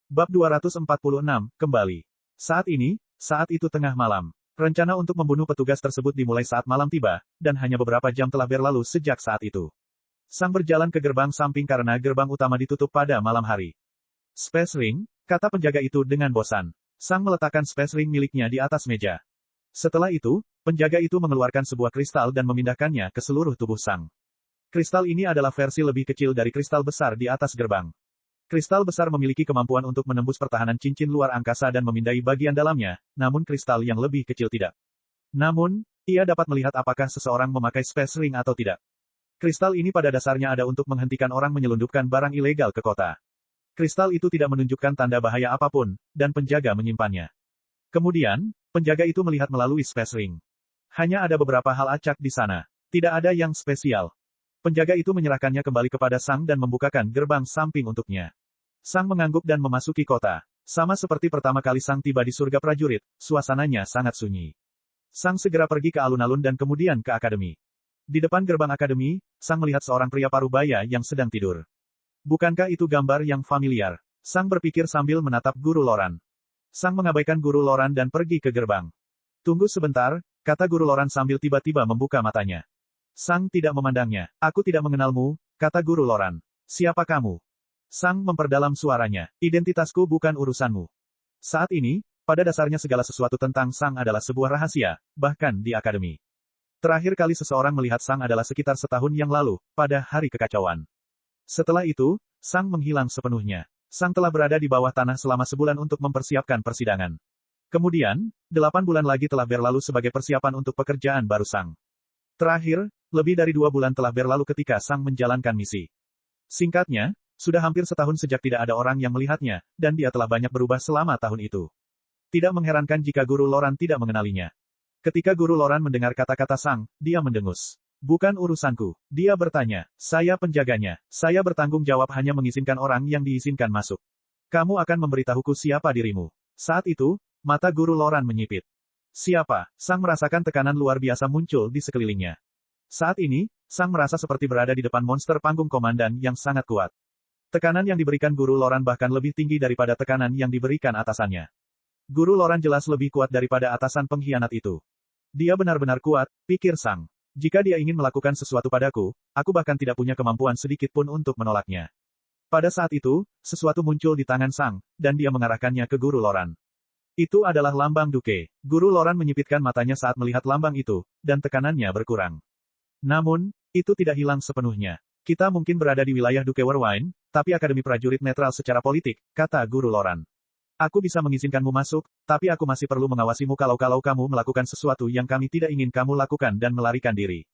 Bab 246, kembali. Saat itu tengah malam. Rencana untuk membunuh petugas tersebut dimulai saat malam tiba, dan hanya beberapa jam telah berlalu sejak saat itu. Sang berjalan ke gerbang samping karena gerbang utama ditutup pada malam hari. Space Ring, kata penjaga itu dengan bosan. Sang meletakkan Space Ring miliknya di atas meja. Setelah itu, penjaga itu mengeluarkan sebuah kristal dan memindahkannya ke seluruh tubuh Sang. Kristal ini adalah versi lebih kecil dari kristal besar di atas gerbang. Kristal besar memiliki kemampuan untuk menembus pertahanan cincin luar angkasa dan memindai bagian dalamnya, namun kristal yang lebih kecil tidak. Namun, ia dapat melihat apakah seseorang memakai Space Ring atau tidak. Kristal ini pada dasarnya ada untuk menghentikan orang menyelundupkan barang ilegal ke kota. Kristal itu tidak menunjukkan tanda bahaya apapun, dan penjaga menyimpannya. Kemudian, penjaga itu melihat melalui Space Ring. Hanya ada beberapa hal acak di sana. Tidak ada yang spesial. Penjaga itu menyerahkannya kembali kepada Sang dan membukakan gerbang samping untuknya. Sang mengangguk dan memasuki kota. Sama seperti pertama kali Sang tiba di surga prajurit, suasananya sangat sunyi. Sang segera pergi ke alun-alun dan kemudian ke akademi. Di depan gerbang akademi, Sang melihat seorang pria parubaya yang sedang tidur. Bukankah itu gambar yang familiar? Sang berpikir sambil menatap Guru Loran. Sang mengabaikan Guru Loran dan pergi ke gerbang. Tunggu sebentar, kata Guru Loran sambil tiba-tiba membuka matanya. Sang tidak memandangnya. Aku tidak mengenalmu, kata Guru Loran. Siapa kamu? Sang memperdalam suaranya. Identitasku bukan urusanmu. Saat ini, pada dasarnya segala sesuatu tentang Sang adalah sebuah rahasia, bahkan di akademi. Terakhir kali seseorang melihat Sang adalah sekitar setahun yang lalu, pada hari kekacauan. Setelah itu, Sang menghilang sepenuhnya. Sang telah berada di bawah tanah selama sebulan untuk mempersiapkan persidangan. Kemudian, 8 bulan lagi telah berlalu sebagai persiapan untuk pekerjaan baru Sang. Terakhir, lebih dari 2 bulan telah berlalu ketika Sang menjalankan misi. Singkatnya, sudah hampir setahun sejak tidak ada orang yang melihatnya, dan dia telah banyak berubah selama tahun itu. Tidak mengherankan jika Guru Loran tidak mengenalinya. Ketika Guru Loran mendengar kata-kata Sang, dia mendengus. Bukan urusanku. Dia bertanya, saya penjaganya. Saya bertanggung jawab hanya mengizinkan orang yang diizinkan masuk. Kamu akan memberitahuku siapa dirimu. Saat itu, mata Guru Loran menyipit. Siapa? Sang merasakan tekanan luar biasa muncul di sekelilingnya. Saat ini, Sang merasa seperti berada di depan monster panggung komandan yang sangat kuat. Tekanan yang diberikan Guru Loran bahkan lebih tinggi daripada tekanan yang diberikan atasannya. Guru Loran jelas lebih kuat daripada atasan pengkhianat itu. Dia benar-benar kuat, pikir Sang. Jika dia ingin melakukan sesuatu padaku, aku bahkan tidak punya kemampuan sedikit pun untuk menolaknya. Pada saat itu, sesuatu muncul di tangan Sang, dan dia mengarahkannya ke Guru Loran. Itu adalah lambang Duke. Guru Loran menyipitkan matanya saat melihat lambang itu, dan tekanannya berkurang. Namun, itu tidak hilang sepenuhnya. Kita mungkin berada di wilayah Duke Werwine, tapi Akademi Prajurit netral secara politik, kata Guru Loran. Aku bisa mengizinkanmu masuk, tapi aku masih perlu mengawasimu kalau kamu melakukan sesuatu yang kami tidak ingin kamu lakukan dan melarikan diri.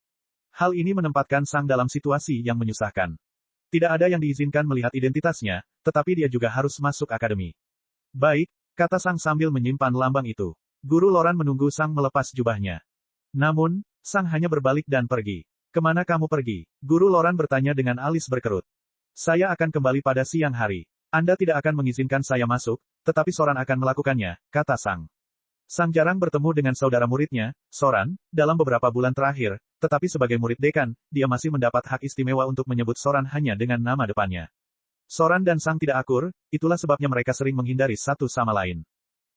Hal ini menempatkan Sang dalam situasi yang menyusahkan. Tidak ada yang diizinkan melihat identitasnya, tetapi dia juga harus masuk akademi. Baik, kata Sang sambil menyimpan lambang itu. Guru Loran menunggu Sang melepas jubahnya. Namun, Sang hanya berbalik dan pergi. Kemana kamu pergi? Guru Loran bertanya dengan alis berkerut. Saya akan kembali pada siang hari. Anda tidak akan mengizinkan saya masuk, tetapi Soran akan melakukannya, kata Sang. Sang jarang bertemu dengan saudara muridnya, Soran, dalam beberapa bulan terakhir, tetapi sebagai murid dekan, dia masih mendapat hak istimewa untuk menyebut Soran hanya dengan nama depannya. Soran dan Sang tidak akur, itulah sebabnya mereka sering menghindari satu sama lain.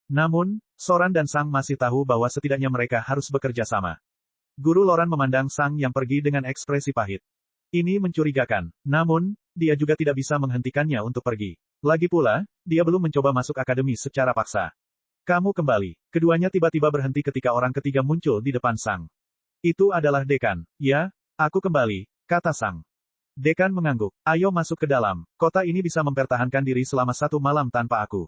Namun, Soran dan Sang masih tahu bahwa setidaknya mereka harus bekerja sama. Guru Loran memandang Sang yang pergi dengan ekspresi pahit. Ini mencurigakan. Namun, dia juga tidak bisa menghentikannya untuk pergi. Lagi pula, dia belum mencoba masuk akademi secara paksa. Kamu kembali. Keduanya tiba-tiba berhenti ketika orang ketiga muncul di depan Sang. Itu adalah dekan. Ya, aku kembali, kata Sang. Dekan mengangguk. Ayo masuk ke dalam. Kota ini bisa mempertahankan diri selama 1 malam tanpa aku.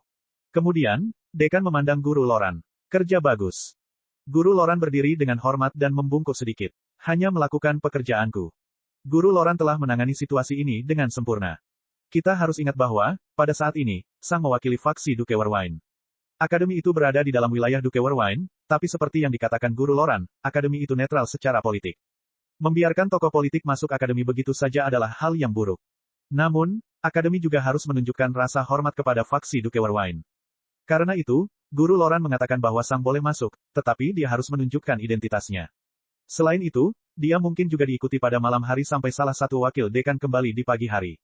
Kemudian, dekan memandang Guru Loran. Kerja bagus. Guru Loran berdiri dengan hormat dan membungkuk sedikit. Hanya melakukan pekerjaanku. Guru Loran telah menangani situasi ini dengan sempurna. Kita harus ingat bahwa, pada saat ini, Sang mewakili faksi Duke Werwine. Akademi itu berada di dalam wilayah Duke Werwine, tapi seperti yang dikatakan Guru Loran, akademi itu netral secara politik. Membiarkan tokoh politik masuk akademi begitu saja adalah hal yang buruk. Namun, akademi juga harus menunjukkan rasa hormat kepada faksi Duke Werwine. Karena itu, Guru Loran mengatakan bahwa Sang boleh masuk, tetapi dia harus menunjukkan identitasnya. Selain itu, dia mungkin juga diikuti pada malam hari sampai salah satu wakil dekan kembali di pagi hari.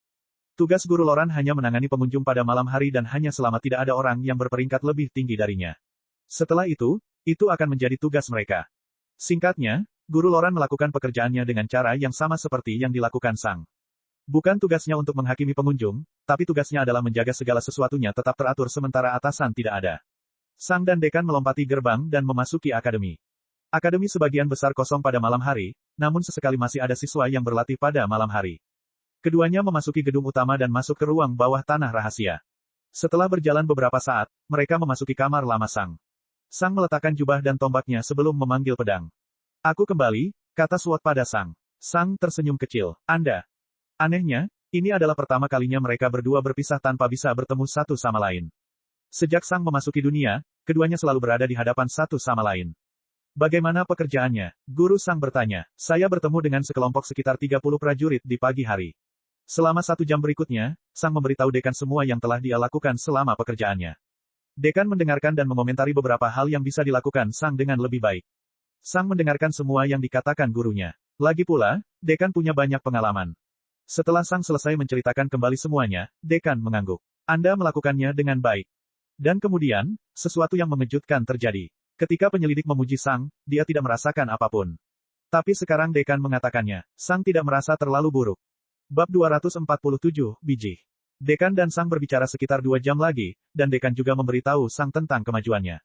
Tugas Guru Loran hanya menangani pengunjung pada malam hari dan hanya selama tidak ada orang yang berperingkat lebih tinggi darinya. Setelah itu akan menjadi tugas mereka. Singkatnya, Guru Loran melakukan pekerjaannya dengan cara yang sama seperti yang dilakukan Sang. Bukan tugasnya untuk menghakimi pengunjung, tapi tugasnya adalah menjaga segala sesuatunya tetap teratur sementara atasan tidak ada. Sang dan dekan melompati gerbang dan memasuki akademi. Akademi sebagian besar kosong pada malam hari, namun sesekali masih ada siswa yang berlatih pada malam hari. Keduanya memasuki gedung utama dan masuk ke ruang bawah tanah rahasia. Setelah berjalan beberapa saat, mereka memasuki kamar lama Sang. Sang meletakkan jubah dan tombaknya sebelum memanggil pedang. Aku kembali, kata SWOT pada Sang. Sang tersenyum kecil. Anda. Anehnya, ini adalah pertama kalinya mereka berdua berpisah tanpa bisa bertemu satu sama lain. Sejak Sang memasuki dunia, keduanya selalu berada di hadapan satu sama lain. Bagaimana pekerjaannya? Guru Sang bertanya. Saya bertemu dengan sekelompok sekitar 30 prajurit di pagi hari. Selama 1 jam berikutnya, Sang memberitahu dekan semua yang telah dia lakukan selama pekerjaannya. Dekan mendengarkan dan mengomentari beberapa hal yang bisa dilakukan Sang dengan lebih baik. Sang mendengarkan semua yang dikatakan gurunya. Lagi pula, dekan punya banyak pengalaman. Setelah Sang selesai menceritakan kembali semuanya, dekan mengangguk. Anda melakukannya dengan baik. Dan kemudian, sesuatu yang mengejutkan terjadi. Ketika penyelidik memuji Sang, dia tidak merasakan apapun. Tapi sekarang dekan mengatakannya, Sang tidak merasa terlalu buruk. Bab 247, Biji. Dekan dan Sang berbicara sekitar 2 jam lagi, dan dekan juga memberitahu Sang tentang kemajuannya.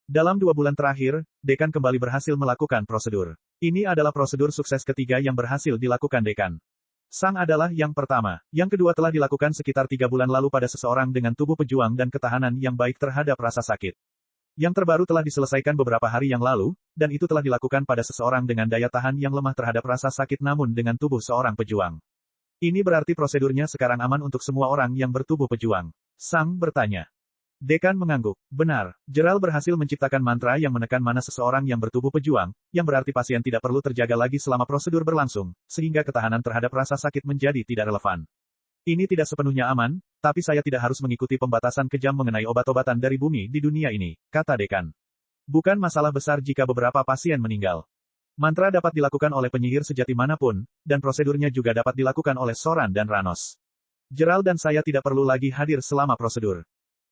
Dalam 2 bulan terakhir, dekan kembali berhasil melakukan prosedur. Ini adalah prosedur sukses ketiga yang berhasil dilakukan dekan. Sang adalah yang pertama. Yang kedua telah dilakukan sekitar 3 bulan lalu pada seseorang dengan tubuh pejuang dan ketahanan yang baik terhadap rasa sakit. Yang terbaru telah diselesaikan beberapa hari yang lalu, dan itu telah dilakukan pada seseorang dengan daya tahan yang lemah terhadap rasa sakit namun dengan tubuh seorang pejuang. Ini berarti prosedurnya sekarang aman untuk semua orang yang bertubuh pejuang. Sang bertanya. Dekan mengangguk. Benar, Gerald berhasil menciptakan mantra yang menekan mana seseorang yang bertubuh pejuang, yang berarti pasien tidak perlu terjaga lagi selama prosedur berlangsung, sehingga ketahanan terhadap rasa sakit menjadi tidak relevan. Ini tidak sepenuhnya aman, tapi saya tidak harus mengikuti pembatasan kejam mengenai obat-obatan dari bumi di dunia ini, kata dekan. Bukan masalah besar jika beberapa pasien meninggal. Mantra dapat dilakukan oleh penyihir sejati manapun, dan prosedurnya juga dapat dilakukan oleh Soran dan Ranos. Gerald dan saya tidak perlu lagi hadir selama prosedur.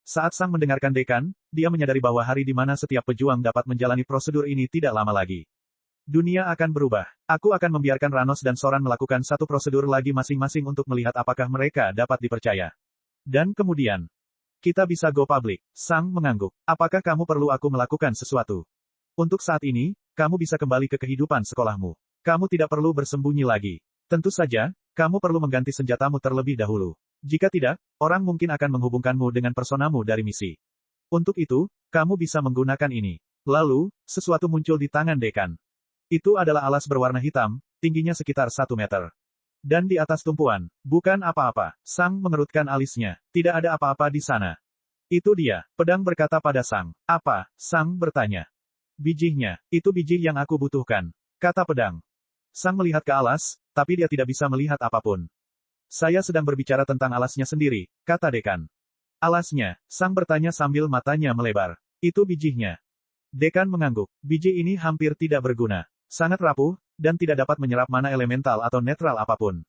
Saat Sang mendengarkan dekan, dia menyadari bahwa hari di mana setiap pejuang dapat menjalani prosedur ini tidak lama lagi. Dunia akan berubah. Aku akan membiarkan Ranos dan Soran melakukan satu prosedur lagi masing-masing untuk melihat apakah mereka dapat dipercaya. Dan kemudian, kita bisa go public. Sang mengangguk. Apakah kamu perlu aku melakukan sesuatu? Untuk saat ini, kamu bisa kembali ke kehidupan sekolahmu. Kamu tidak perlu bersembunyi lagi. Tentu saja, kamu perlu mengganti senjatamu terlebih dahulu. Jika tidak, orang mungkin akan menghubungkanmu dengan personamu dari misi. Untuk itu, kamu bisa menggunakan ini. Lalu, sesuatu muncul di tangan dekan. Itu adalah alas berwarna hitam, tingginya sekitar 1 meter. Dan di atas tumpuan, bukan apa-apa. Sang mengerutkan alisnya. Tidak ada apa-apa di sana. Itu dia, pedang berkata pada Sang. Apa? Sang bertanya. Bijihnya, itu biji yang aku butuhkan, kata pedang. Sang melihat ke alas, tapi dia tidak bisa melihat apapun. Saya sedang berbicara tentang alasnya sendiri, kata dekan. Alasnya, Sang bertanya sambil matanya melebar. Itu bijihnya. Dekan mengangguk. Biji ini hampir tidak berguna. Sangat rapuh, dan tidak dapat menyerap mana elemental atau netral apapun.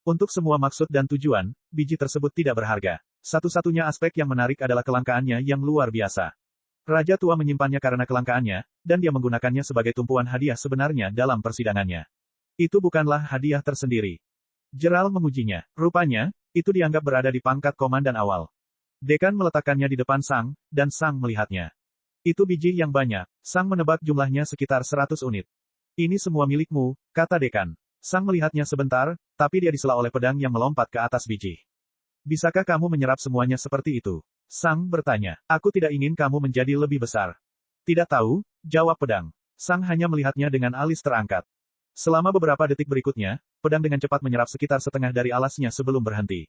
Untuk semua maksud dan tujuan, biji tersebut tidak berharga. Satu-satunya aspek yang menarik adalah kelangkaannya yang luar biasa. Raja tua menyimpannya karena kelangkaannya, dan dia menggunakannya sebagai tumpuan hadiah sebenarnya dalam persidangannya. Itu bukanlah hadiah tersendiri. Gerald mengujinya. Rupanya, itu dianggap berada di pangkat komandan awal. Dekan meletakkannya di depan Sang, dan Sang melihatnya. Itu biji yang banyak. Sang menebak jumlahnya sekitar 100 unit. Ini semua milikmu, kata dekan. Sang melihatnya sebentar, tapi dia disela oleh pedang yang melompat ke atas biji. Bisakah kamu menyerap semuanya seperti itu? Sang bertanya. Aku tidak ingin kamu menjadi lebih besar. Tidak tahu, jawab pedang. Sang hanya melihatnya dengan alis terangkat. Selama beberapa detik berikutnya, pedang dengan cepat menyerap sekitar setengah dari alasnya sebelum berhenti.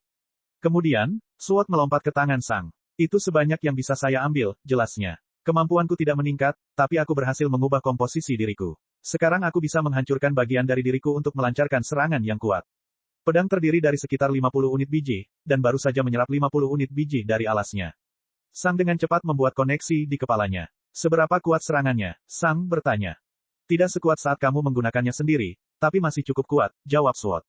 Kemudian, SWOT melompat ke tangan Sang. Itu sebanyak yang bisa saya ambil, jelasnya. Kemampuanku tidak meningkat, tapi aku berhasil mengubah komposisi diriku. Sekarang aku bisa menghancurkan bagian dari diriku untuk melancarkan serangan yang kuat. Pedang terdiri dari sekitar 50 unit biji, dan baru saja menyerap 50 unit biji dari alasnya. Sang dengan cepat membuat koneksi di kepalanya. Seberapa kuat serangannya? Sang bertanya. Tidak sekuat saat kamu menggunakannya sendiri, tapi masih cukup kuat, jawab SWOT.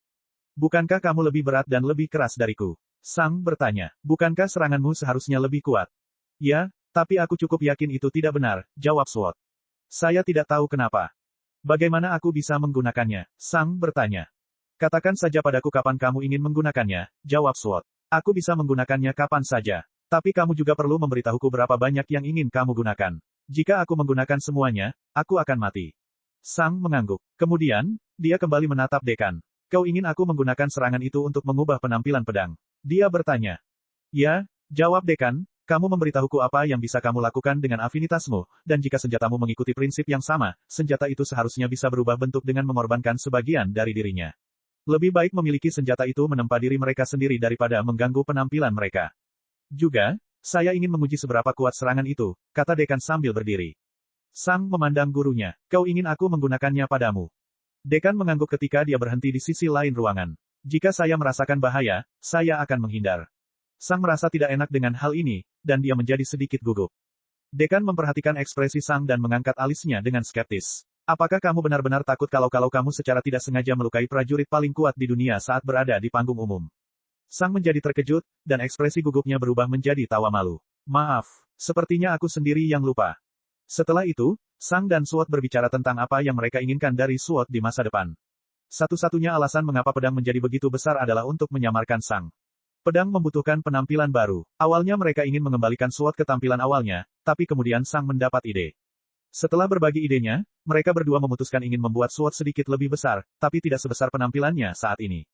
Bukankah kamu lebih berat dan lebih keras dariku? Sang bertanya. Bukankah seranganmu seharusnya lebih kuat? Ya, tapi aku cukup yakin itu tidak benar, jawab Sword. Saya tidak tahu kenapa. Bagaimana aku bisa menggunakannya? Sang bertanya. Katakan saja padaku kapan kamu ingin menggunakannya, jawab Sword. Aku bisa menggunakannya kapan saja. Tapi kamu juga perlu memberitahuku berapa banyak yang ingin kamu gunakan. Jika aku menggunakan semuanya, aku akan mati. Sang mengangguk. Kemudian, dia kembali menatap dekan. Kau ingin aku menggunakan serangan itu untuk mengubah penampilan pedang? Dia bertanya. Ya, jawab dekan, kamu memberitahuku apa yang bisa kamu lakukan dengan afinitasmu, dan jika senjatamu mengikuti prinsip yang sama, senjata itu seharusnya bisa berubah bentuk dengan mengorbankan sebagian dari dirinya. Lebih baik memiliki senjata itu menempa diri mereka sendiri daripada mengganggu penampilan mereka. Juga, saya ingin menguji seberapa kuat serangan itu, kata dekan sambil berdiri. Sang memandang gurunya. Kau ingin aku menggunakannya padamu? Dekan mengangguk ketika dia berhenti di sisi lain ruangan. Jika saya merasakan bahaya, saya akan menghindar. Sang merasa tidak enak dengan hal ini, dan dia menjadi sedikit gugup. Dekan memperhatikan ekspresi Sang dan mengangkat alisnya dengan skeptis. Apakah kamu benar-benar takut kalau kamu secara tidak sengaja melukai prajurit paling kuat di dunia saat berada di panggung umum? Sang menjadi terkejut, dan ekspresi gugupnya berubah menjadi tawa malu. Maaf, sepertinya aku sendiri yang lupa. Setelah itu, Sang dan Sword berbicara tentang apa yang mereka inginkan dari Sword di masa depan. Satu-satunya alasan mengapa pedang menjadi begitu besar adalah untuk menyamarkan Sang. Pedang membutuhkan penampilan baru. Awalnya mereka ingin mengembalikan Sword ke tampilan awalnya, tapi kemudian Sang mendapat ide. Setelah berbagi idenya, mereka berdua memutuskan ingin membuat Sword sedikit lebih besar, tapi tidak sebesar penampilannya saat ini.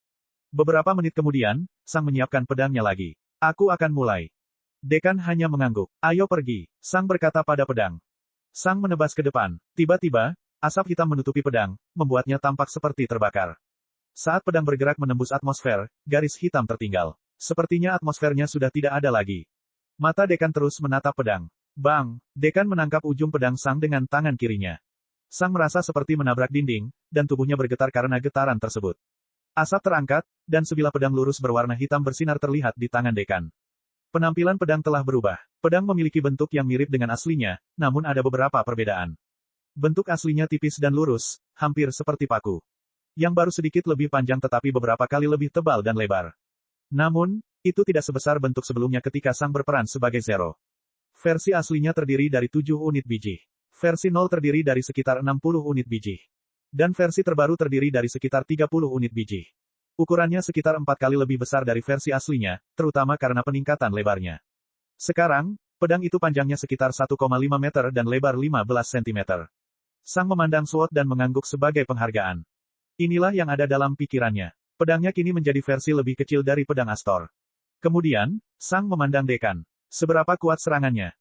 Beberapa menit kemudian, Sang menyiapkan pedangnya lagi. Aku akan mulai. Dekan hanya mengangguk. Ayo pergi, Sang berkata pada pedang. Sang menebas ke depan. Tiba-tiba, asap hitam menutupi pedang, membuatnya tampak seperti terbakar. Saat pedang bergerak menembus atmosfer, garis hitam tertinggal. Sepertinya atmosfernya sudah tidak ada lagi. Mata dekan terus menatap pedang. Bang! Dekan menangkap ujung pedang Sang dengan tangan kirinya. Sang merasa seperti menabrak dinding, dan tubuhnya bergetar karena getaran tersebut. Asap terangkat, dan sebilah pedang lurus berwarna hitam bersinar terlihat di tangan dekan. Penampilan pedang telah berubah. Pedang memiliki bentuk yang mirip dengan aslinya, namun ada beberapa perbedaan. Bentuk aslinya tipis dan lurus, hampir seperti paku. Yang baru sedikit lebih panjang tetapi beberapa kali lebih tebal dan lebar. Namun, itu tidak sebesar bentuk sebelumnya ketika Sang berperan sebagai Zero. Versi aslinya terdiri dari 7 unit biji. Versi 0 terdiri dari sekitar 60 unit biji. Dan versi terbaru terdiri dari sekitar 30 unit biji. Ukurannya sekitar 4 kali lebih besar dari versi aslinya, terutama karena peningkatan lebarnya. Sekarang, pedang itu panjangnya sekitar 1,5 meter dan lebar 15 cm. Sang memandang Sword dan mengangguk sebagai penghargaan. Inilah yang ada dalam pikirannya. Pedangnya kini menjadi versi lebih kecil dari pedang Astor. Kemudian, Sang memandang dekan. Seberapa kuat serangannya?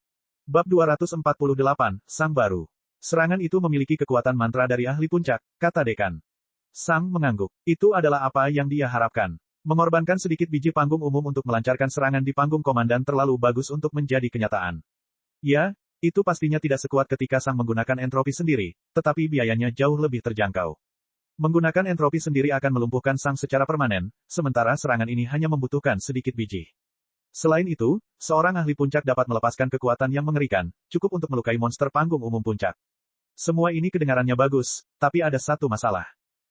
Bab 248, Sang baru. Serangan itu memiliki kekuatan mantra dari ahli puncak, kata dekan. Sang mengangguk. Itu adalah apa yang dia harapkan. Mengorbankan sedikit biji panggung umum untuk melancarkan serangan di panggung komandan terlalu bagus untuk menjadi kenyataan. Ya, itu pastinya tidak sekuat ketika Sang menggunakan entropi sendiri, tetapi biayanya jauh lebih terjangkau. Menggunakan entropi sendiri akan melumpuhkan Sang secara permanen, sementara serangan ini hanya membutuhkan sedikit biji. Selain itu, seorang ahli puncak dapat melepaskan kekuatan yang mengerikan, cukup untuk melukai monster panggung umum puncak. Semua ini kedengarannya bagus, tapi ada satu masalah.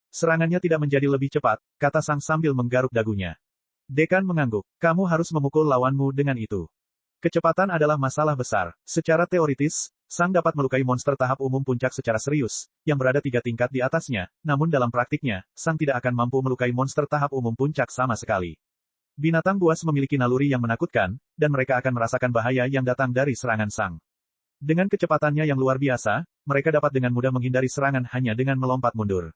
Serangannya tidak menjadi lebih cepat, kata Sang sambil menggaruk dagunya. Dekan mengangguk. Kamu harus memukul lawanmu dengan itu. Kecepatan adalah masalah besar. Secara teoritis, Sang dapat melukai monster tahap umum puncak secara serius, yang berada 3 tingkat di atasnya, namun dalam praktiknya, Sang tidak akan mampu melukai monster tahap umum puncak sama sekali. Binatang buas memiliki naluri yang menakutkan, dan mereka akan merasakan bahaya yang datang dari serangan Sang. Dengan kecepatannya yang luar biasa, mereka dapat dengan mudah menghindari serangan hanya dengan melompat mundur.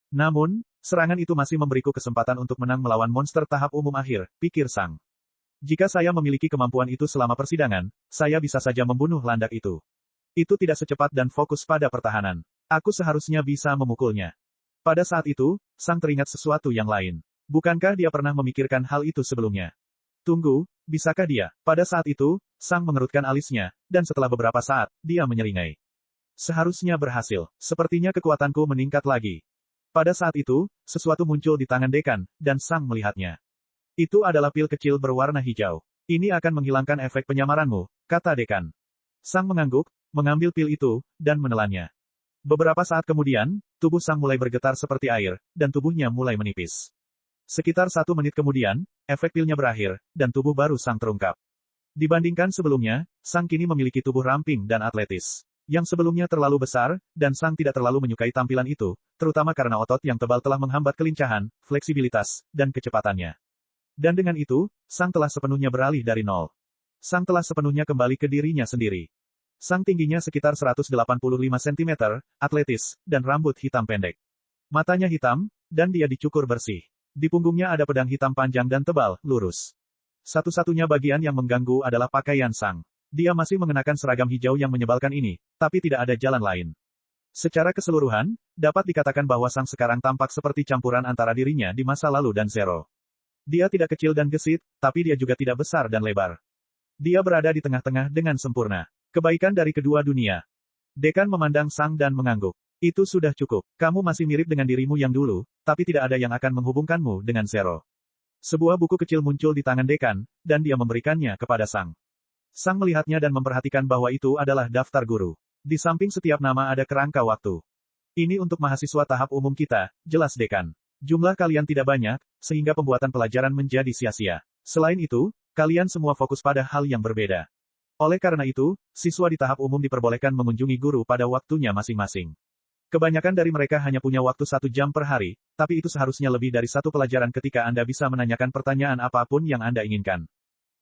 Namun, serangan itu masih memberiku kesempatan untuk menang melawan monster tahap umum akhir, pikir Sang. Jika saya memiliki kemampuan itu selama persidangan, saya bisa saja membunuh landak itu. Itu tidak secepat dan fokus pada pertahanan. Aku seharusnya bisa memukulnya. Pada saat itu, Sang teringat sesuatu yang lain. Bukankah dia pernah memikirkan hal itu sebelumnya? Tunggu, bisakah dia? Pada saat itu, Sang mengerutkan alisnya, dan setelah beberapa saat, dia menyeringai. Seharusnya berhasil. Sepertinya kekuatanku meningkat lagi. Pada saat itu, sesuatu muncul di tangan dekan, dan Sang melihatnya. Itu adalah pil kecil berwarna hijau. Ini akan menghilangkan efek penyamaranmu, kata dekan. Sang mengangguk, mengambil pil itu, dan menelannya. Beberapa saat kemudian, tubuh Sang mulai bergetar seperti air, dan tubuhnya mulai menipis. Sekitar 1 menit kemudian, efek pilnya berakhir, dan tubuh baru Sang terungkap. Dibandingkan sebelumnya, Sang kini memiliki tubuh ramping dan atletis. Yang sebelumnya terlalu besar, dan Sang tidak terlalu menyukai tampilan itu, terutama karena otot yang tebal telah menghambat kelincahan, fleksibilitas, dan kecepatannya. Dan dengan itu, Sang telah sepenuhnya beralih dari nol. Sang telah sepenuhnya kembali ke dirinya sendiri. Sang tingginya sekitar 185 cm, atletis, dan rambut hitam pendek. Matanya hitam, dan dia dicukur bersih. Di punggungnya ada pedang hitam panjang dan tebal, lurus. Satu-satunya bagian yang mengganggu adalah pakaian Sang. Dia masih mengenakan seragam hijau yang menyebalkan ini, tapi tidak ada jalan lain. Secara keseluruhan, dapat dikatakan bahwa Sang sekarang tampak seperti campuran antara dirinya di masa lalu dan Zero. Dia tidak kecil dan gesit, tapi dia juga tidak besar dan lebar. Dia berada di tengah-tengah dengan sempurna. Kebaikan dari kedua dunia. Dekan memandang Sang dan mengangguk. Itu sudah cukup. Kamu masih mirip dengan dirimu yang dulu, tapi tidak ada yang akan menghubungkanmu dengan Zero. Sebuah buku kecil muncul di tangan Dekan, dan dia memberikannya kepada Sang. Sang melihatnya dan memperhatikan bahwa itu adalah daftar guru. Di samping setiap nama ada kerangka waktu. Ini untuk mahasiswa tahap umum kita, jelas Dekan. Jumlah kalian tidak banyak, sehingga pembuatan pelajaran menjadi sia-sia. Selain itu, kalian semua fokus pada hal yang berbeda. Oleh karena itu, siswa di tahap umum diperbolehkan mengunjungi guru pada waktunya masing-masing. Kebanyakan dari mereka hanya punya waktu 1 jam per hari, tapi itu seharusnya lebih dari 1 pelajaran ketika Anda bisa menanyakan pertanyaan apapun yang Anda inginkan.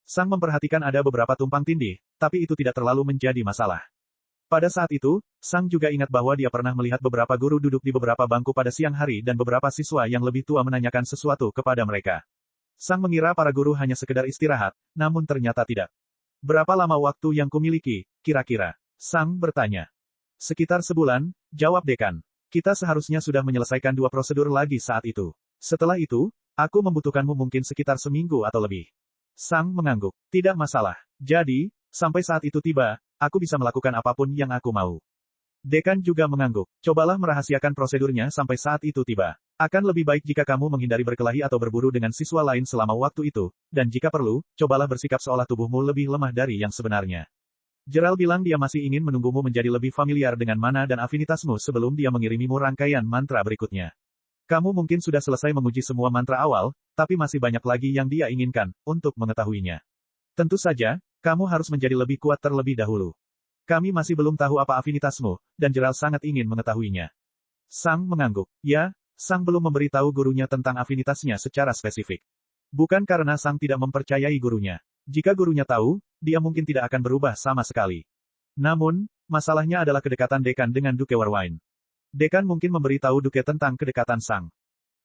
Sang memperhatikan ada beberapa tumpang tindih, tapi itu tidak terlalu menjadi masalah. Pada saat itu, Sang juga ingat bahwa dia pernah melihat beberapa guru duduk di beberapa bangku pada siang hari dan beberapa siswa yang lebih tua menanyakan sesuatu kepada mereka. Sang mengira para guru hanya sekedar istirahat, namun ternyata tidak. Berapa lama waktu yang kumiliki, kira-kira? Sang bertanya. Sekitar sebulan, jawab Dekan. Kita seharusnya sudah menyelesaikan 2 prosedur lagi saat itu. Setelah itu, aku membutuhkanmu mungkin sekitar seminggu atau lebih. Sang mengangguk. Tidak masalah. Jadi, sampai saat itu tiba, aku bisa melakukan apapun yang aku mau. Dekan juga mengangguk. Cobalah merahasiakan prosedurnya sampai saat itu tiba. Akan lebih baik jika kamu menghindari berkelahi atau berburu dengan siswa lain selama waktu itu, dan jika perlu, cobalah bersikap seolah tubuhmu lebih lemah dari yang sebenarnya. Gerald bilang dia masih ingin menunggumu menjadi lebih familiar dengan mana dan afinitasmu sebelum dia mengirimimu rangkaian mantra berikutnya. Kamu mungkin sudah selesai menguji semua mantra awal, tapi masih banyak lagi yang dia inginkan, untuk mengetahuinya. Tentu saja, kamu harus menjadi lebih kuat terlebih dahulu. Kami masih belum tahu apa afinitasmu, dan Gerald sangat ingin mengetahuinya. Sang mengangguk. Ya, Sang belum memberitahu gurunya tentang afinitasnya secara spesifik. Bukan karena Sang tidak mempercayai gurunya. Jika gurunya tahu, dia mungkin tidak akan berubah sama sekali. Namun, masalahnya adalah kedekatan Dekan dengan Duke Warwine. Dekan mungkin memberitahu Duke tentang kedekatan Sang.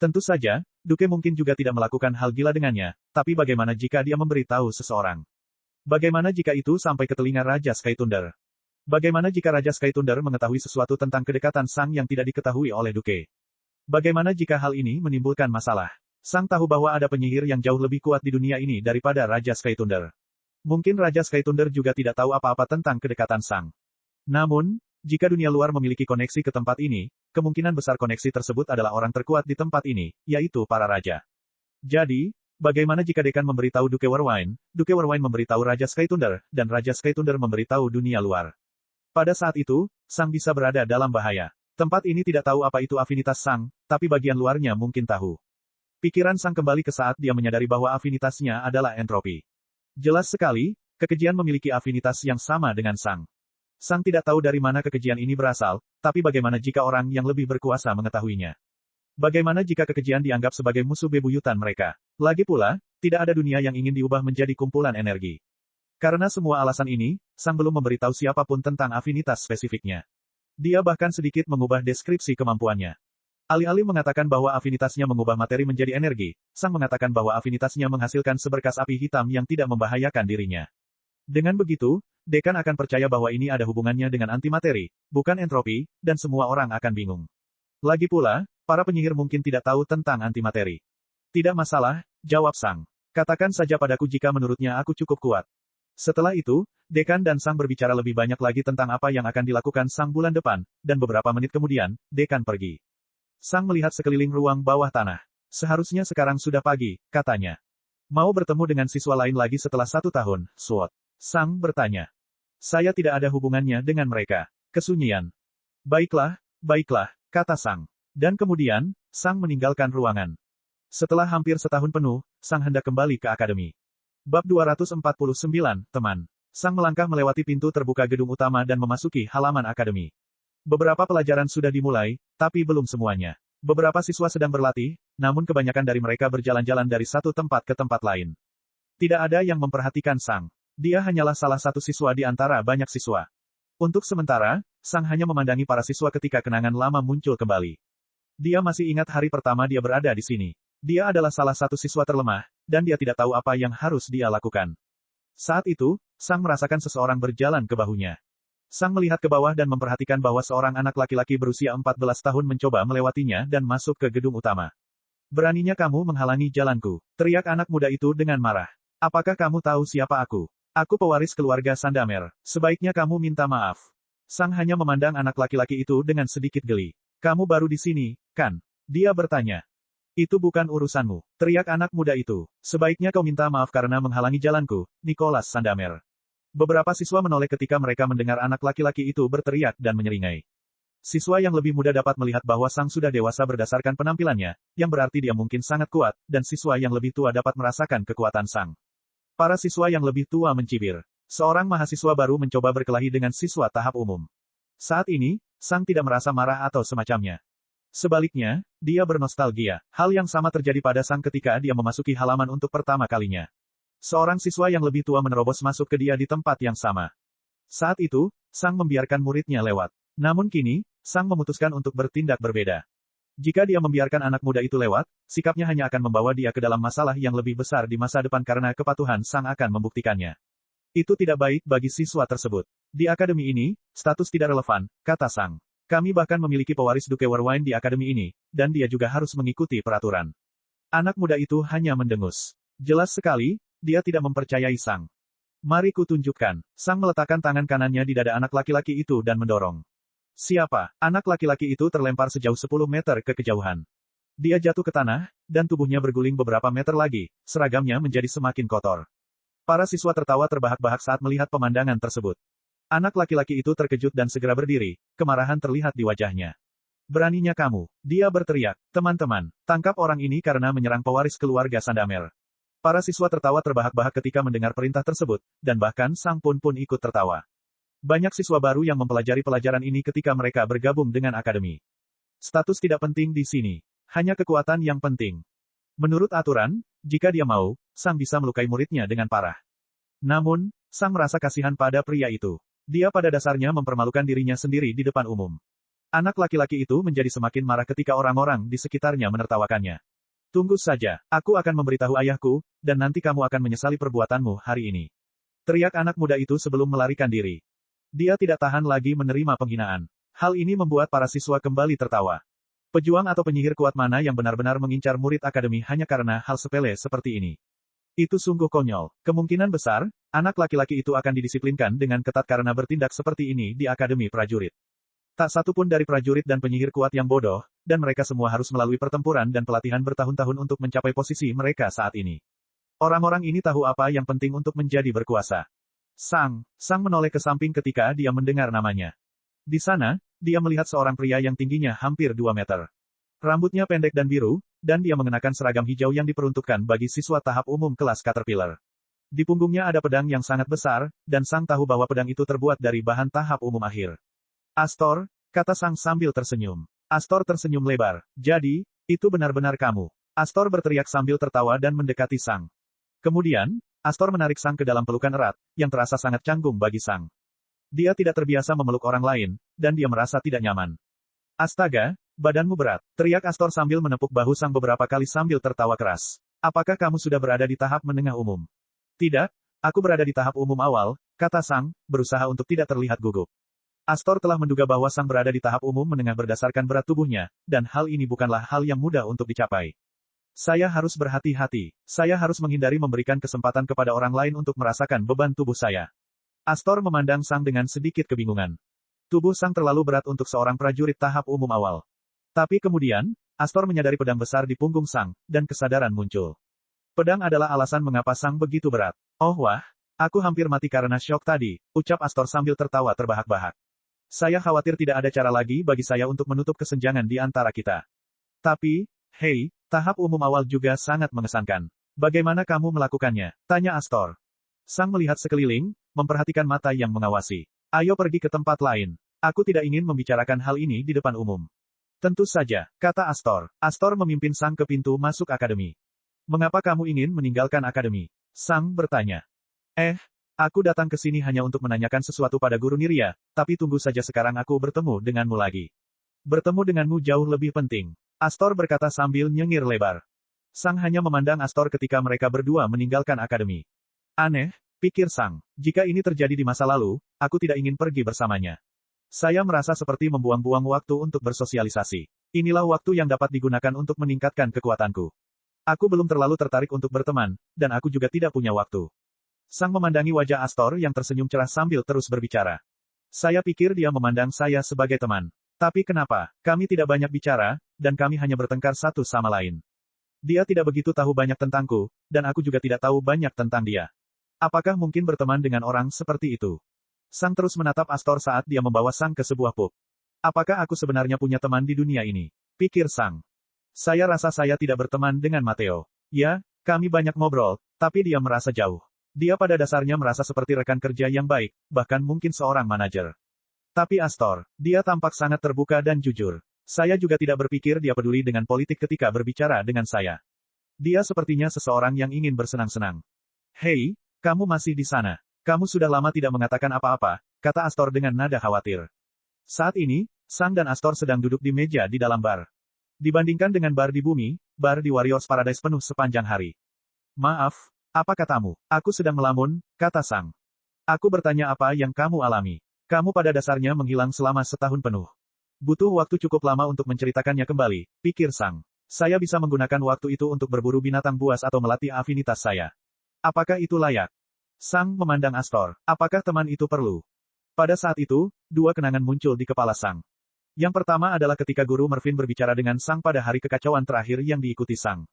Tentu saja, Duke mungkin juga tidak melakukan hal gila dengannya, tapi bagaimana jika dia memberitahu seseorang? Bagaimana jika itu sampai ke telinga Raja Sky Thunder? Bagaimana jika Raja Sky Thunder mengetahui sesuatu tentang kedekatan Sang yang tidak diketahui oleh Duke? Bagaimana jika hal ini menimbulkan masalah? Sang tahu bahwa ada penyihir yang jauh lebih kuat di dunia ini daripada Raja Sky Thunder. Mungkin Raja Sky Thunder juga tidak tahu apa-apa tentang kedekatan Sang. Namun, jika dunia luar memiliki koneksi ke tempat ini, kemungkinan besar koneksi tersebut adalah orang terkuat di tempat ini, yaitu para raja. Jadi, bagaimana jika Dekan memberitahu Duke Warwine memberitahu Raja Sky Thunder, dan Raja Sky Thunder memberitahu dunia luar? Pada saat itu, Sang bisa berada dalam bahaya. Tempat ini tidak tahu apa itu afinitas Sang, tapi bagian luarnya mungkin tahu. Pikiran Sang kembali ke saat dia menyadari bahwa afinitasnya adalah entropi. Jelas sekali, kekejian memiliki afinitas yang sama dengan Sang. Sang tidak tahu dari mana kekejian ini berasal, tapi bagaimana jika orang yang lebih berkuasa mengetahuinya? Bagaimana jika kekejian dianggap sebagai musuh bebuyutan mereka? Lagi pula, tidak ada dunia yang ingin diubah menjadi kumpulan energi. Karena semua alasan ini, Sang belum memberitahu siapapun tentang afinitas spesifiknya. Dia bahkan sedikit mengubah deskripsi kemampuannya. Alih-alih mengatakan bahwa afinitasnya mengubah materi menjadi energi, Sang mengatakan bahwa afinitasnya menghasilkan seberkas api hitam yang tidak membahayakan dirinya. Dengan begitu, Dekan akan percaya bahwa ini ada hubungannya dengan antimateri, bukan entropi, dan semua orang akan bingung. Lagi pula, para penyihir mungkin tidak tahu tentang antimateri. Tidak masalah, jawab Sang. Katakan saja padaku jika menurutnya aku cukup kuat. Setelah itu, Dekan dan Sang berbicara lebih banyak lagi tentang apa yang akan dilakukan Sang bulan depan, dan beberapa menit kemudian, Dekan pergi. Sang melihat sekeliling ruang bawah tanah. Seharusnya sekarang sudah pagi, katanya. Mau bertemu dengan siswa lain lagi setelah 1 tahun, Sword. Sang bertanya. Saya tidak ada hubungannya dengan mereka. Kesunyian. Baiklah, kata Sang. Dan kemudian, Sang meninggalkan ruangan. Setelah hampir setahun penuh, Sang hendak kembali ke akademi. Bab 249, teman. Sang melangkah melewati pintu terbuka gedung utama dan memasuki halaman akademi. Beberapa pelajaran sudah dimulai, tapi belum semuanya. Beberapa siswa sedang berlatih, namun kebanyakan dari mereka berjalan-jalan dari satu tempat ke tempat lain. Tidak ada yang memperhatikan Sang. Dia hanyalah salah satu siswa di antara banyak siswa. Untuk sementara, Sang hanya memandangi para siswa ketika kenangan lama muncul kembali. Dia masih ingat hari pertama dia berada di sini. Dia adalah salah satu siswa terlemah, dan dia tidak tahu apa yang harus dia lakukan. Saat itu, Sang merasakan seseorang berjalan ke bahunya. Sang melihat ke bawah dan memperhatikan bahwa seorang anak laki-laki berusia 14 tahun mencoba melewatinya dan masuk ke gedung utama. Beraninya kamu menghalangi jalanku, teriak anak muda itu dengan marah. Apakah kamu tahu siapa aku? Aku pewaris keluarga Sandamer, sebaiknya kamu minta maaf. Sang hanya memandang anak laki-laki itu dengan sedikit geli. Kamu baru di sini, kan? Dia bertanya. Itu bukan urusanmu, teriak anak muda itu. Sebaiknya kau minta maaf karena menghalangi jalanku, Nicholas Sandamer. Beberapa siswa menoleh ketika mereka mendengar anak laki-laki itu berteriak dan menyeringai. Siswa yang lebih muda dapat melihat bahwa Sang sudah dewasa berdasarkan penampilannya, yang berarti dia mungkin sangat kuat, dan siswa yang lebih tua dapat merasakan kekuatan Sang. Para siswa yang lebih tua mencibir. Seorang mahasiswa baru mencoba berkelahi dengan siswa tahap umum. Saat ini, Sang tidak merasa marah atau semacamnya. Sebaliknya, dia bernostalgia. Hal yang sama terjadi pada Sang ketika dia memasuki halaman untuk pertama kalinya. Seorang siswa yang lebih tua menerobos masuk ke dia di tempat yang sama. Saat itu, Sang membiarkan muridnya lewat. Namun kini, Sang memutuskan untuk bertindak berbeda. Jika dia membiarkan anak muda itu lewat, sikapnya hanya akan membawa dia ke dalam masalah yang lebih besar di masa depan karena kepatuhan Sang akan membuktikannya. Itu tidak baik bagi siswa tersebut. Di akademi ini, status tidak relevan, kata Sang. Kami bahkan memiliki pewaris Duke Warwine di akademi ini, dan dia juga harus mengikuti peraturan. Anak muda itu hanya mendengus. Jelas sekali, dia tidak mempercayai Sang. Mari kutunjukkan. Sang meletakkan tangan kanannya di dada anak laki-laki itu dan mendorong. Siapa? Anak laki-laki itu terlempar sejauh 10 meter ke kejauhan. Dia jatuh ke tanah, dan tubuhnya berguling beberapa meter lagi, seragamnya menjadi semakin kotor. Para siswa tertawa terbahak-bahak saat melihat pemandangan tersebut. Anak laki-laki itu terkejut dan segera berdiri, kemarahan terlihat di wajahnya. Beraninya kamu, dia berteriak, teman-teman, tangkap orang ini karena menyerang pewaris keluarga Sandamer. Para siswa tertawa terbahak-bahak ketika mendengar perintah tersebut, dan bahkan Sang pun ikut tertawa. Banyak siswa baru yang mempelajari pelajaran ini ketika mereka bergabung dengan akademi. Status tidak penting di sini, hanya kekuatan yang penting. Menurut aturan, jika dia mau, Sang bisa melukai muridnya dengan parah. Namun, Sang merasa kasihan pada pria itu. Dia pada dasarnya mempermalukan dirinya sendiri di depan umum. Anak laki-laki itu menjadi semakin marah ketika orang-orang di sekitarnya menertawakannya. Tunggu saja, aku akan memberitahu ayahku, dan nanti kamu akan menyesali perbuatanmu hari ini. Teriak anak muda itu sebelum melarikan diri. Dia tidak tahan lagi menerima penghinaan. Hal ini membuat para siswa kembali tertawa. Pejuang atau penyihir kuat mana yang benar-benar mengincar murid akademi hanya karena hal sepele seperti ini? Itu sungguh konyol. Kemungkinan besar, anak laki-laki itu akan didisiplinkan dengan ketat karena bertindak seperti ini di akademi prajurit. Tak satu pun dari prajurit dan penyihir kuat yang bodoh, dan mereka semua harus melalui pertempuran dan pelatihan bertahun-tahun untuk mencapai posisi mereka saat ini. Orang-orang ini tahu apa yang penting untuk menjadi berkuasa. Sang menoleh ke samping ketika dia mendengar namanya. Di sana, dia melihat seorang pria yang tingginya hampir 2 meter. Rambutnya pendek dan biru, dan dia mengenakan seragam hijau yang diperuntukkan bagi siswa tahap umum kelas Caterpillar. Di punggungnya ada pedang yang sangat besar, dan Sang tahu bahwa pedang itu terbuat dari bahan tahap umum akhir. Astor, kata Sang sambil tersenyum. Astor tersenyum lebar. Jadi, itu benar-benar kamu. Astor berteriak sambil tertawa dan mendekati Sang. Kemudian, Astor menarik Sang ke dalam pelukan erat, yang terasa sangat canggung bagi Sang. Dia tidak terbiasa memeluk orang lain, dan dia merasa tidak nyaman. Astaga, badanmu berat, teriak Astor sambil menepuk bahu Sang beberapa kali sambil tertawa keras. Apakah kamu sudah berada di tahap menengah umum? Tidak, aku berada di tahap umum awal, kata Sang, berusaha untuk tidak terlihat gugup. Astor telah menduga bahwa Sang berada di tahap umum menengah berdasarkan berat tubuhnya, dan hal ini bukanlah hal yang mudah untuk dicapai. Saya harus berhati-hati, saya harus menghindari memberikan kesempatan kepada orang lain untuk merasakan beban tubuh saya. Astor memandang Sang dengan sedikit kebingungan. Tubuh Sang terlalu berat untuk seorang prajurit tahap umum awal. Tapi kemudian, Astor menyadari pedang besar di punggung Sang, dan kesadaran muncul. Pedang adalah alasan mengapa Sang begitu berat. Oh wah, aku hampir mati karena syok tadi, ucap Astor sambil tertawa terbahak-bahak. Saya khawatir tidak ada cara lagi bagi saya untuk menutup kesenjangan di antara kita. Tapi, Hei, tahap umum awal juga sangat mengesankan. Bagaimana kamu melakukannya? Tanya Astor. Sang melihat sekeliling, memperhatikan mata yang mengawasi. Ayo pergi ke tempat lain. Aku tidak ingin membicarakan hal ini di depan umum. Tentu saja, kata Astor. Astor memimpin Sang ke pintu masuk akademi. Mengapa kamu ingin meninggalkan akademi? Sang bertanya. Aku datang ke sini hanya untuk menanyakan sesuatu pada Guru Niria, tapi tunggu saja sekarang aku bertemu denganmu lagi. Bertemu denganmu jauh lebih penting. Astor berkata sambil nyengir lebar. Sang hanya memandang Astor ketika mereka berdua meninggalkan akademi. Aneh, pikir Sang. Jika ini terjadi di masa lalu, aku tidak ingin pergi bersamanya. Saya merasa seperti membuang-buang waktu untuk bersosialisasi. Inilah waktu yang dapat digunakan untuk meningkatkan kekuatanku. Aku belum terlalu tertarik untuk berteman, dan aku juga tidak punya waktu. Sang memandangi wajah Astor yang tersenyum cerah sambil terus berbicara. Saya pikir dia memandang saya sebagai teman. Tapi kenapa, kami tidak banyak bicara, dan kami hanya bertengkar satu sama lain. Dia tidak begitu tahu banyak tentangku, dan aku juga tidak tahu banyak tentang dia. Apakah mungkin berteman dengan orang seperti itu? Sang terus menatap Astor saat dia membawa Sang ke sebuah pub. Apakah aku sebenarnya punya teman di dunia ini? Pikir Sang. Saya rasa saya tidak berteman dengan Mateo. Ya, kami banyak ngobrol, tapi dia merasa jauh. Dia pada dasarnya merasa seperti rekan kerja yang baik, bahkan mungkin seorang manajer. Tapi Astor, dia tampak sangat terbuka dan jujur. Saya juga tidak berpikir dia peduli dengan politik ketika berbicara dengan saya. Dia sepertinya seseorang yang ingin bersenang-senang. Hei, kamu masih di sana. Kamu sudah lama tidak mengatakan apa-apa, kata Astor dengan nada khawatir. Saat ini, Sang dan Astor sedang duduk di meja di dalam bar. Dibandingkan dengan bar di bumi, bar di Warriors Paradise penuh sepanjang hari. Maaf, apa katamu? Aku sedang melamun, kata Sang. Aku bertanya apa yang kamu alami. Kamu pada dasarnya menghilang selama setahun penuh. Butuh waktu cukup lama untuk menceritakannya kembali, pikir Sang. Saya bisa menggunakan waktu itu untuk berburu binatang buas atau melatih afinitas saya. Apakah itu layak? Sang memandang Astor. Apakah teman itu perlu? Pada saat itu, dua kenangan muncul di kepala Sang. Yang pertama adalah ketika Guru Mervin berbicara dengan Sang pada hari kekacauan terakhir yang diikuti Sang.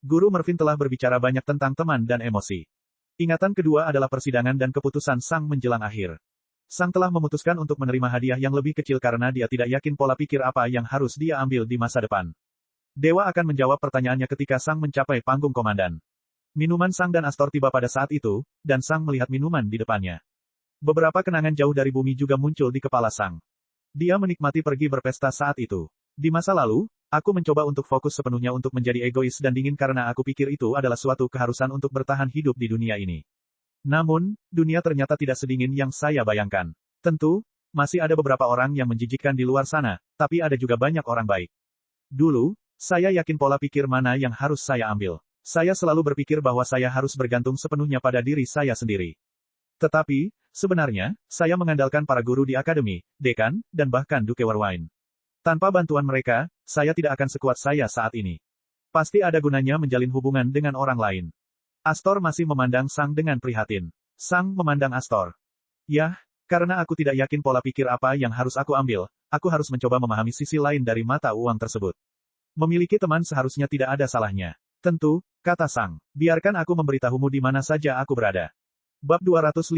Guru Mervin telah berbicara banyak tentang teman dan emosi. Ingatan kedua adalah persidangan dan keputusan Sang menjelang akhir. Sang telah memutuskan untuk menerima hadiah yang lebih kecil karena dia tidak yakin pola pikir apa yang harus dia ambil di masa depan. Dewa akan menjawab pertanyaannya ketika Sang mencapai panggung komandan. Minuman Sang dan Astor tiba pada saat itu, dan Sang melihat minuman di depannya. Beberapa kenangan jauh dari bumi juga muncul di kepala Sang. Dia menikmati pergi berpesta saat itu. Di masa lalu, aku mencoba untuk fokus sepenuhnya untuk menjadi egois dan dingin karena aku pikir itu adalah suatu keharusan untuk bertahan hidup di dunia ini. Namun, dunia ternyata tidak sedingin yang saya bayangkan. Tentu, masih ada beberapa orang yang menjijikkan di luar sana, tapi ada juga banyak orang baik. Dulu, saya yakin pola pikir mana yang harus saya ambil. Saya selalu berpikir bahwa saya harus bergantung sepenuhnya pada diri saya sendiri. Tetapi, sebenarnya, saya mengandalkan para guru di akademi, dekan, dan bahkan Duke Warwine. Tanpa bantuan mereka, saya tidak akan sekuat saya saat ini. Pasti ada gunanya menjalin hubungan dengan orang lain. Astor masih memandang Sang dengan prihatin. Sang memandang Astor. Yah, karena aku tidak yakin pola pikir apa yang harus aku ambil, aku harus mencoba memahami sisi lain dari mata uang tersebut. Memiliki teman seharusnya tidak ada salahnya. Tentu, kata Sang, biarkan aku memberitahumu di mana saja aku berada. Bab 250,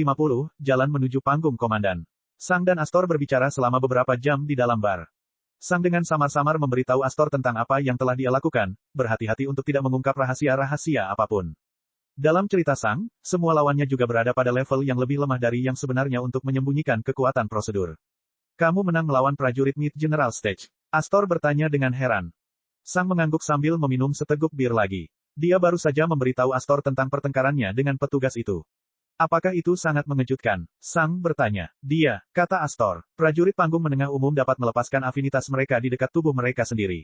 Jalan menuju panggung komandan. Sang dan Astor berbicara selama beberapa jam di dalam bar. Sang dengan samar-samar memberitahu Astor tentang apa yang telah dia lakukan, berhati-hati untuk tidak mengungkap rahasia-rahasia apapun. Dalam cerita Sang, semua lawannya juga berada pada level yang lebih lemah dari yang sebenarnya untuk menyembunyikan kekuatan prosedur. Kamu menang melawan prajurit Mid General Stage. Astor bertanya dengan heran. Sang mengangguk sambil meminum seteguk bir lagi. Dia baru saja memberitahu Astor tentang pertengkarannya dengan petugas itu. Apakah itu sangat mengejutkan? Sang bertanya. Dia, kata Astor, prajurit panggung menengah umum dapat melepaskan afinitas mereka di dekat tubuh mereka sendiri.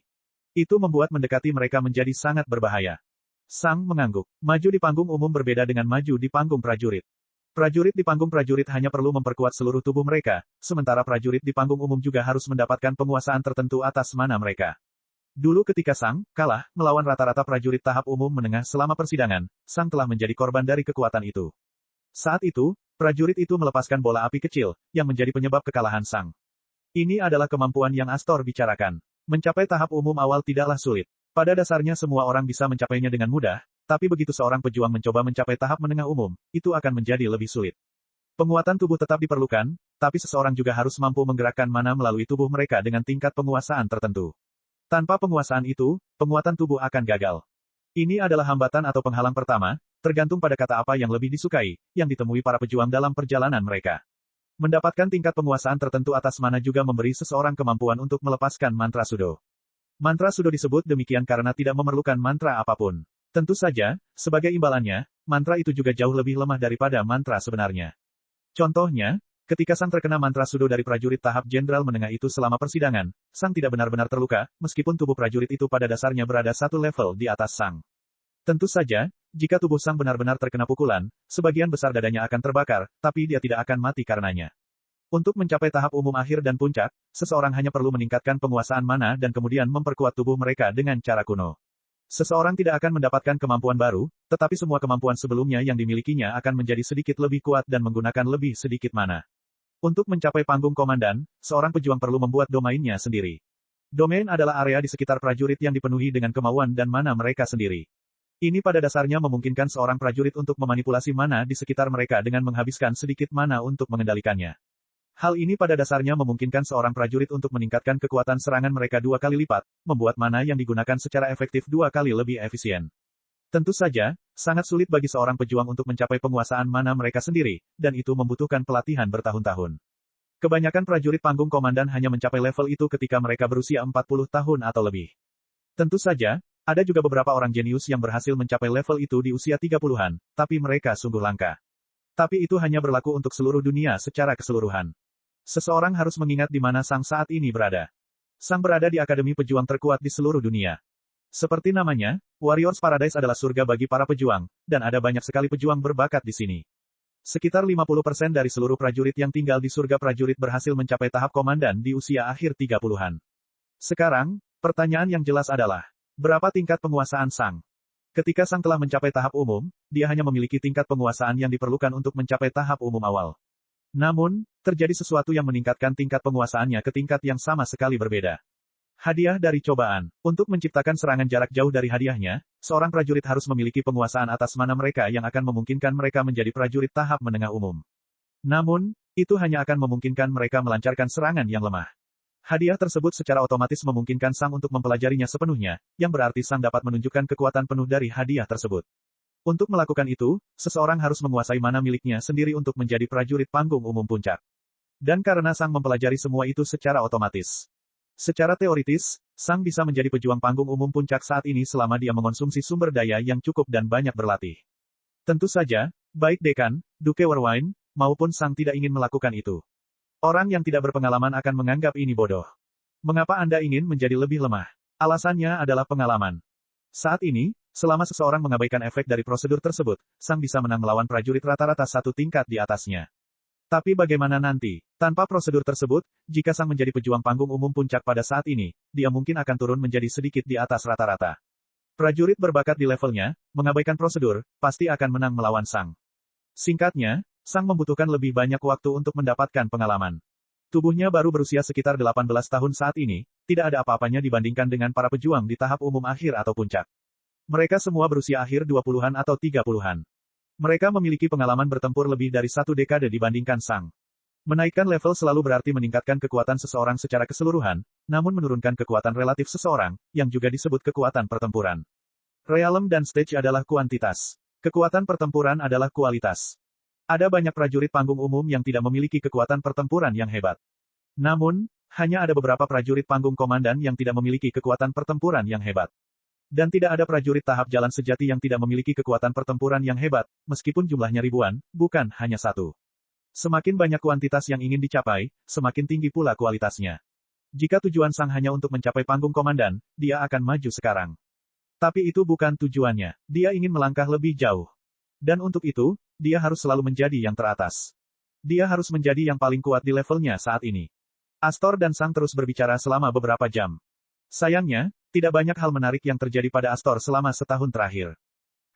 Itu membuat mendekati mereka menjadi sangat berbahaya. Sang mengangguk. Maju di panggung umum berbeda dengan maju di panggung prajurit. Prajurit di panggung prajurit hanya perlu memperkuat seluruh tubuh mereka, sementara prajurit di panggung umum juga harus mendapatkan penguasaan tertentu atas mana mereka. Dulu ketika Sang kalah melawan rata-rata prajurit tahap umum menengah selama persidangan, Sang telah menjadi korban dari kekuatan itu. Saat itu, prajurit itu melepaskan bola api kecil, yang menjadi penyebab kekalahan Sang. Ini adalah kemampuan yang Astor bicarakan. Mencapai tahap umum awal tidaklah sulit. Pada dasarnya semua orang bisa mencapainya dengan mudah, tapi begitu seorang pejuang mencoba mencapai tahap menengah umum, itu akan menjadi lebih sulit. Penguatan tubuh tetap diperlukan, tapi seseorang juga harus mampu menggerakkan mana melalui tubuh mereka dengan tingkat penguasaan tertentu. Tanpa penguasaan itu, penguatan tubuh akan gagal. Ini adalah hambatan atau penghalang pertama, tergantung pada kata apa yang lebih disukai, yang ditemui para pejuang dalam perjalanan mereka. Mendapatkan tingkat penguasaan tertentu atas mana juga memberi seseorang kemampuan untuk melepaskan mantra sudo. Mantra sudo disebut demikian karena tidak memerlukan mantra apapun. Tentu saja, sebagai imbalannya, mantra itu juga jauh lebih lemah daripada mantra sebenarnya. Contohnya, ketika Sang terkena mantra sudo dari prajurit tahap jenderal menengah itu selama persidangan, Sang tidak benar-benar terluka, meskipun tubuh prajurit itu pada dasarnya berada satu level di atas Sang. Tentu saja, jika tubuh Sang benar-benar terkena pukulan, sebagian besar dadanya akan terbakar, tapi dia tidak akan mati karenanya. Untuk mencapai tahap umum akhir dan puncak, seseorang hanya perlu meningkatkan penguasaan mana dan kemudian memperkuat tubuh mereka dengan cara kuno. Seseorang tidak akan mendapatkan kemampuan baru, tetapi semua kemampuan sebelumnya yang dimilikinya akan menjadi sedikit lebih kuat dan menggunakan lebih sedikit mana. Untuk mencapai panggung komandan, seorang pejuang perlu membuat domainnya sendiri. Domain adalah area di sekitar prajurit yang dipenuhi dengan kemauan dan mana mereka sendiri. Ini pada dasarnya memungkinkan seorang prajurit untuk memanipulasi mana di sekitar mereka dengan menghabiskan sedikit mana untuk mengendalikannya. Hal ini pada dasarnya memungkinkan seorang prajurit untuk meningkatkan kekuatan serangan mereka 2 kali lipat, membuat mana yang digunakan secara efektif 2 kali lebih efisien. Tentu saja, sangat sulit bagi seorang pejuang untuk mencapai penguasaan mana mereka sendiri, dan itu membutuhkan pelatihan bertahun-tahun. Kebanyakan prajurit panggung komandan hanya mencapai level itu ketika mereka berusia 40 tahun atau lebih. Tentu saja, ada juga beberapa orang jenius yang berhasil mencapai level itu di usia 30-an, tapi mereka sungguh langka. Tapi itu hanya berlaku untuk seluruh dunia secara keseluruhan. Seseorang harus mengingat di mana Sang saat ini berada. Sang berada di akademi pejuang terkuat di seluruh dunia. Seperti namanya, Warriors Paradise adalah surga bagi para pejuang, dan ada banyak sekali pejuang berbakat di sini. Sekitar 50% dari seluruh prajurit yang tinggal di surga prajurit berhasil mencapai tahap komandan di usia akhir 30-an. Sekarang, pertanyaan yang jelas adalah, berapa tingkat penguasaan Sang? Ketika Sang telah mencapai tahap umum, dia hanya memiliki tingkat penguasaan yang diperlukan untuk mencapai tahap umum awal. Namun, terjadi sesuatu yang meningkatkan tingkat penguasaannya ke tingkat yang sama sekali berbeda. Hadiah dari cobaan. Untuk menciptakan serangan jarak jauh dari hadiahnya, seorang prajurit harus memiliki penguasaan atas mana mereka yang akan memungkinkan mereka menjadi prajurit tahap menengah umum. Namun, itu hanya akan memungkinkan mereka melancarkan serangan yang lemah. Hadiah tersebut secara otomatis memungkinkan Sang untuk mempelajarinya sepenuhnya, yang berarti Sang dapat menunjukkan kekuatan penuh dari hadiah tersebut. Untuk melakukan itu, seseorang harus menguasai mana miliknya sendiri untuk menjadi prajurit panggung umum puncak. Dan karena Sang mempelajari semua itu secara otomatis. Secara teoritis, Sang bisa menjadi pejuang panggung umum puncak saat ini selama dia mengonsumsi sumber daya yang cukup dan banyak berlatih. Tentu saja, baik Dekan, Duke Warwine, maupun Sang tidak ingin melakukan itu. Orang yang tidak berpengalaman akan menganggap ini bodoh. Mengapa Anda ingin menjadi lebih lemah? Alasannya adalah pengalaman. Saat ini, selama seseorang mengabaikan efek dari prosedur tersebut, Sang bisa menang melawan prajurit rata-rata satu tingkat di atasnya. Tapi bagaimana nanti? Tanpa prosedur tersebut, jika Sang menjadi pejuang panggung umum puncak pada saat ini, dia mungkin akan turun menjadi sedikit di atas rata-rata. Prajurit berbakat di levelnya, mengabaikan prosedur, pasti akan menang melawan Sang. Singkatnya, Sang membutuhkan lebih banyak waktu untuk mendapatkan pengalaman. Tubuhnya baru berusia sekitar 18 tahun saat ini, tidak ada apa-apanya dibandingkan dengan para pejuang di tahap umum akhir atau puncak. Mereka semua berusia akhir 20-an atau 30-an. Mereka memiliki pengalaman bertempur lebih dari 1 dekade dibandingkan Sang. Menaikkan level selalu berarti meningkatkan kekuatan seseorang secara keseluruhan, namun menurunkan kekuatan relatif seseorang, yang juga disebut kekuatan pertempuran. Realm dan stage adalah kuantitas. Kekuatan pertempuran adalah kualitas. Ada banyak prajurit panggung umum yang tidak memiliki kekuatan pertempuran yang hebat. Namun, hanya ada beberapa prajurit panggung komandan yang tidak memiliki kekuatan pertempuran yang hebat. Dan tidak ada prajurit tahap jalan sejati yang tidak memiliki kekuatan pertempuran yang hebat, meskipun jumlahnya ribuan, bukan hanya satu. Semakin banyak kuantitas yang ingin dicapai, semakin tinggi pula kualitasnya. Jika tujuan Sang hanya untuk mencapai panggung komandan, dia akan maju sekarang. Tapi itu bukan tujuannya, dia ingin melangkah lebih jauh. Dan untuk itu, dia harus selalu menjadi yang teratas. Dia harus menjadi yang paling kuat di levelnya saat ini. Astor dan Sang terus berbicara selama beberapa jam. Sayangnya, tidak banyak hal menarik yang terjadi pada Astor selama setahun terakhir.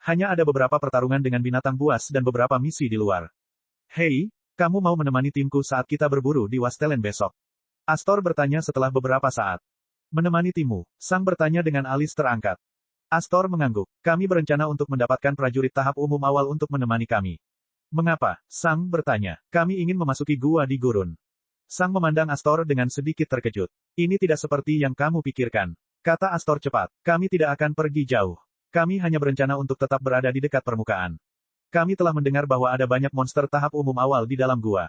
Hanya ada beberapa pertarungan dengan binatang buas dan beberapa misi di luar. Hei, kamu mau menemani timku saat kita berburu di Wastelen besok? Astor bertanya setelah beberapa saat. Menemani timmu? Sang bertanya dengan alis terangkat. Astor mengangguk. Kami berencana untuk mendapatkan prajurit tahap umum awal untuk menemani kami. Mengapa? Sang bertanya. Kami ingin memasuki gua di gurun. Sang memandang Astor dengan sedikit terkejut. Ini tidak seperti yang kamu pikirkan. Kata Astor cepat. Kami tidak akan pergi jauh. Kami hanya berencana untuk tetap berada di dekat permukaan. Kami telah mendengar bahwa ada banyak monster tahap umum awal di dalam gua.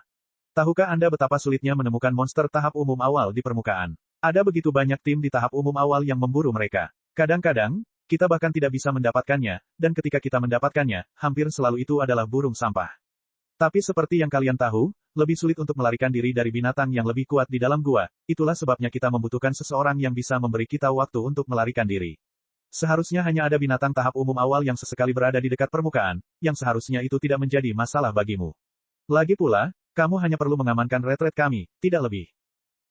Tahukah Anda betapa sulitnya menemukan monster tahap umum awal di permukaan? Ada begitu banyak tim di tahap umum awal yang memburu mereka. Kadang-kadang, kita bahkan tidak bisa mendapatkannya, dan ketika kita mendapatkannya, hampir selalu itu adalah burung sampah. Tapi seperti yang kalian tahu, lebih sulit untuk melarikan diri dari binatang yang lebih kuat di dalam gua, itulah sebabnya kita membutuhkan seseorang yang bisa memberi kita waktu untuk melarikan diri. Seharusnya hanya ada binatang tahap umum awal yang sesekali berada di dekat permukaan, yang seharusnya itu tidak menjadi masalah bagimu. Lagi pula, kamu hanya perlu mengamankan retret kami, tidak lebih.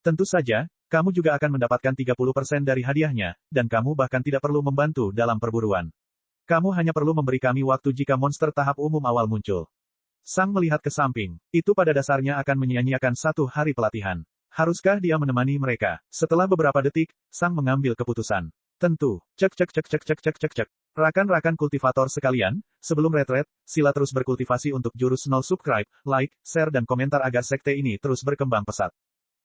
Tentu saja, kamu juga akan mendapatkan 30% dari hadiahnya, dan kamu bahkan tidak perlu membantu dalam perburuan. Kamu hanya perlu memberi kami waktu jika monster tahap umum awal muncul. Sang melihat ke samping. Itu pada dasarnya akan menyia-nyiakan 1 hari pelatihan. Haruskah dia menemani mereka? Setelah beberapa detik, Sang mengambil keputusan. Tentu. Cek. Rakan-rakan kultivator sekalian, sebelum retret, sila terus berkultivasi untuk jurus 0 subscribe, like, share dan komentar agar sekte ini terus berkembang pesat.